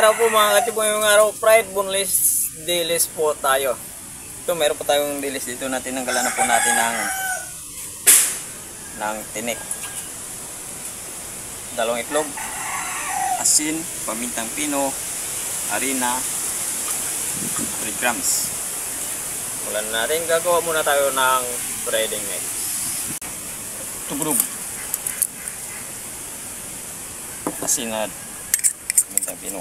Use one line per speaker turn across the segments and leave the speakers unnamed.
araw po mga katipo, ngayong araw fried boneless dilis po tayo. Ito meron po tayong dilis dito na tinanggalan na po natin ng tinik. Dalawang itlog, asin, pamintang pino, harina, breadcrumbs. Wala na natin, gagawa muna tayo ng breading mix. Tugrog, asin at pamintang pino.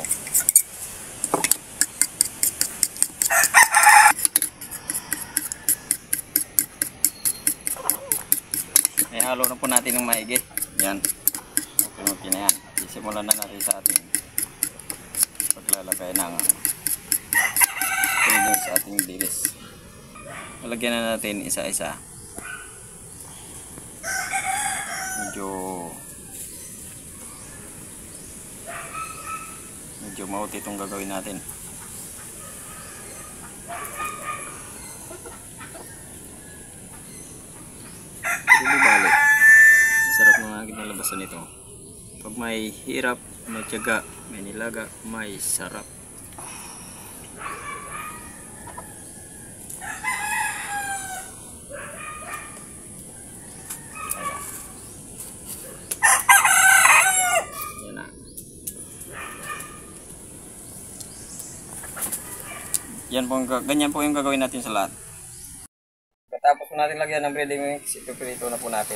Ihalo na po natin ng maigi. Yan. Okay na yan. Isimulan na natin sa ating paglalagay ng tubig sa ating dilis. Lalagyan na natin isa-isa. Medyo mauti itong gagawin natin. Hindi balik. Masarap ng aking nalabasan nito. Pag may hirap, may tiyaga, may nilaga, may sarap. Ayan na. Ganyan po yung gagawin natin sa lahat. Tapos natin lagyan ng breading mix, ipipirito na po natin.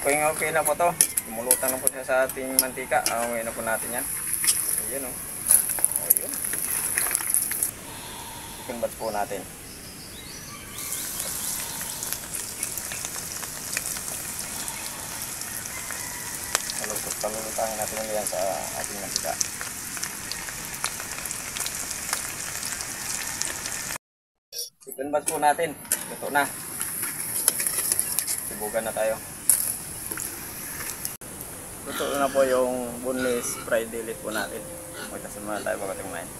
Okay na po to. Lumulutan na po siya sa ating mantika. Amoy na po natin yan. Ayan o. Ayun. Chicken bats po natin. Palulutahin natin yan sa ating mantika. Chicken bats po natin. Luto na. Sibugan na tayo. Luto na po yung boneless fried dilis po natin. Magkasimula tayo bago tingnan.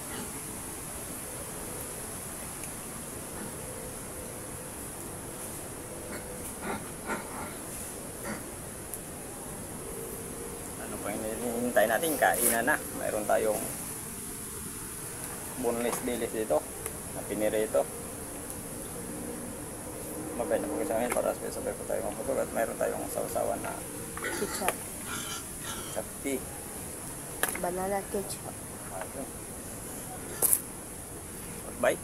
Hinihintay natin, kainan na. Mayroon tayong boneless dilis dito na pinirito. Mabay na po sa amin para sabay po tayo maputog. At mayroon tayong sausawan na
ketchup,
chapti,
banana ketchup.
Bite.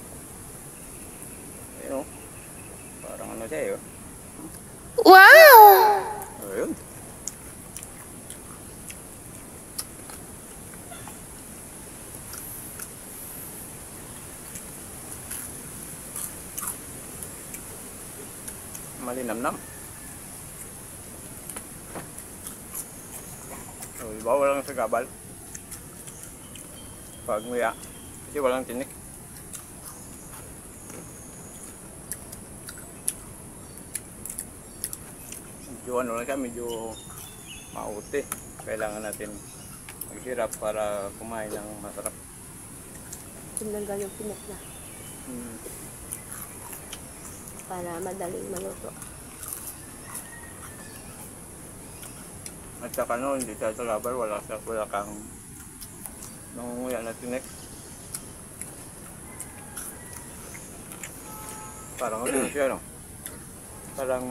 Ayun o, parang ano siya yun.
Wow!
Ayun. Malinamnam. So, bawal lang sa gabal. Pag muya, kasi walang tinik. Medyo ano lang siya, medyo mauti. Kailangan natin maghirap para kumain ng masarap.
Tinanggal yung pinak na. Para madaling maluto.
At saka no, hindi tayo sa gabal, wala kang nangunguya na tinik. Parang ano siya, no? Parang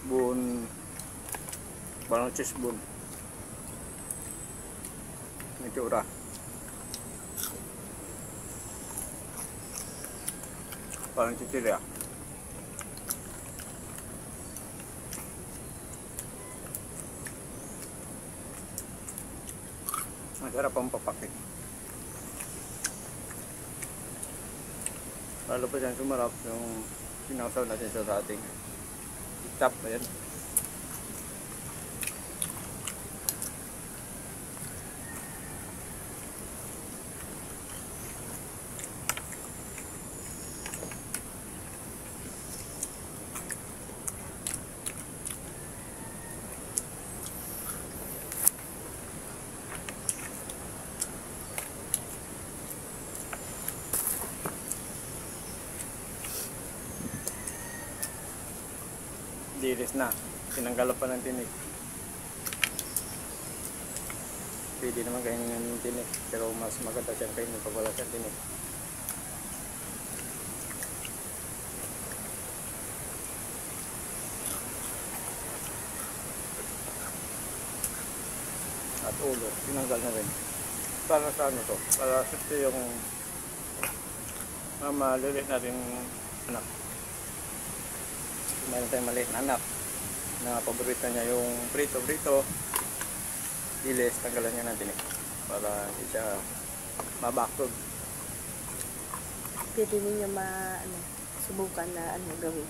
bone, parang cheese bone. May tsura. Parang chichirya. Masarap ang papakit. Lalo pa dyan sumarap yung sinausaw natin sa ating tap. Ayan.
nilinis na. Tinanggal pa ng tinik. Pwede naman kainin ng tinik. Pero mas maganda siyang kainin pag wala siyang tinik. At ulo, tinanggal na rin. Para sa ano to? Para sa ito yung maliliit natin anak. Mayroon tayong maliit na anak na paborito niya yung prito-prito. Ilis, tanggalan niya ng tinik para hindi siya mabaktog.
Pwede ninyo subukan na gawin.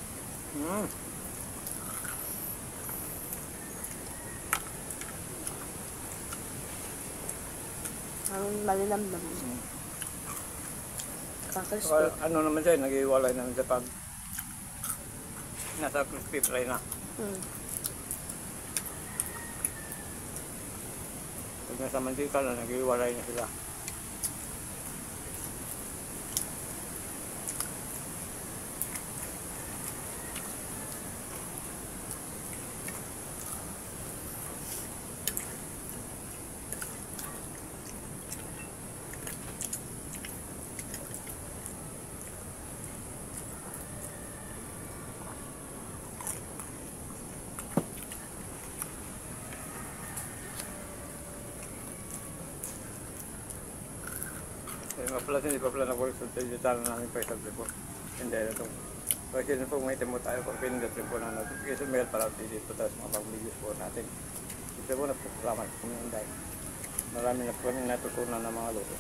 Ang malinamnam. Kakrispy.
Ano naman siya, nag-iwalay naman siya pag nasa crispy fry na. Pag nasa mantika na, nag-iwalay na sila. Hindi pa pala nag-work sa digital namin pa isang po. Hindi na ito. Kasi na po may timo tayo pag pinindot rin po na notification mail para update po tayo sa mga pag-videos po natin. Ito po na po, salamat po kami hinday. Marami na po kami natutunan ng mga luto.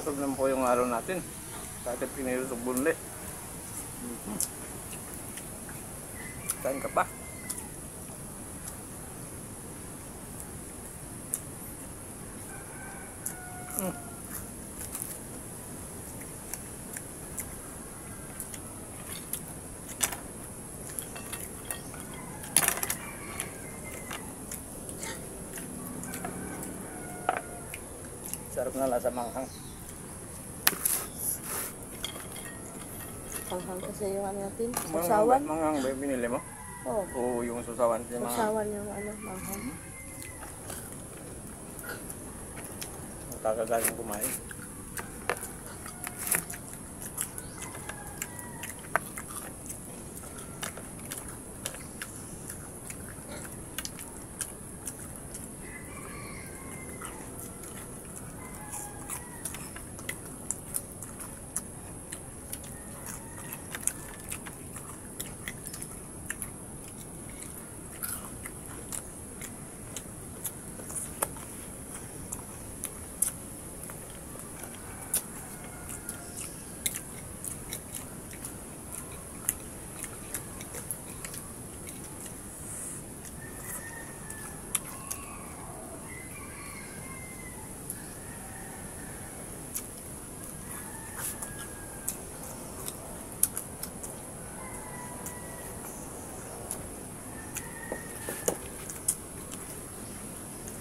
Sub na po yung araw natin. Sa atin pinili sa bunle. Kain ka pa? Sarap na lasa manghang.
Panghang kasi yung natin. Susawan.
Manghang ba yung binili mo?
Oo.
Oo, yung susawan.
Susawan yung manghang.
Kakagaling kumain.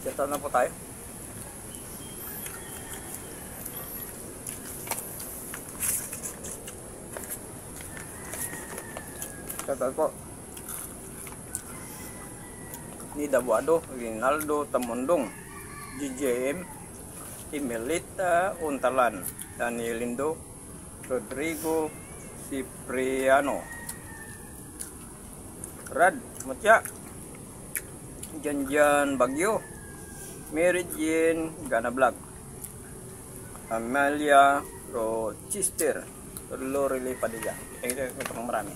Ito na po tayo. Ito po. Ni Dabuado, Rinaldo Tamundong, GJM, Imelita Untalan, Danielindo, Rodrigo Cipriano, Rad Matya, Janjan Bagyo, Mary Jane Gana Vlog, Amalia Rochester, Lorely Padilla. Thank you po marami.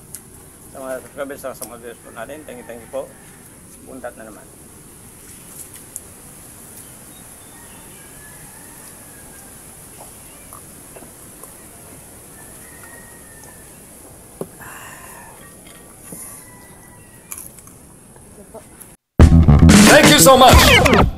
Sa mga subscribers sa mga videos po natin, thank you po. Buntat na naman.
Thank you so much.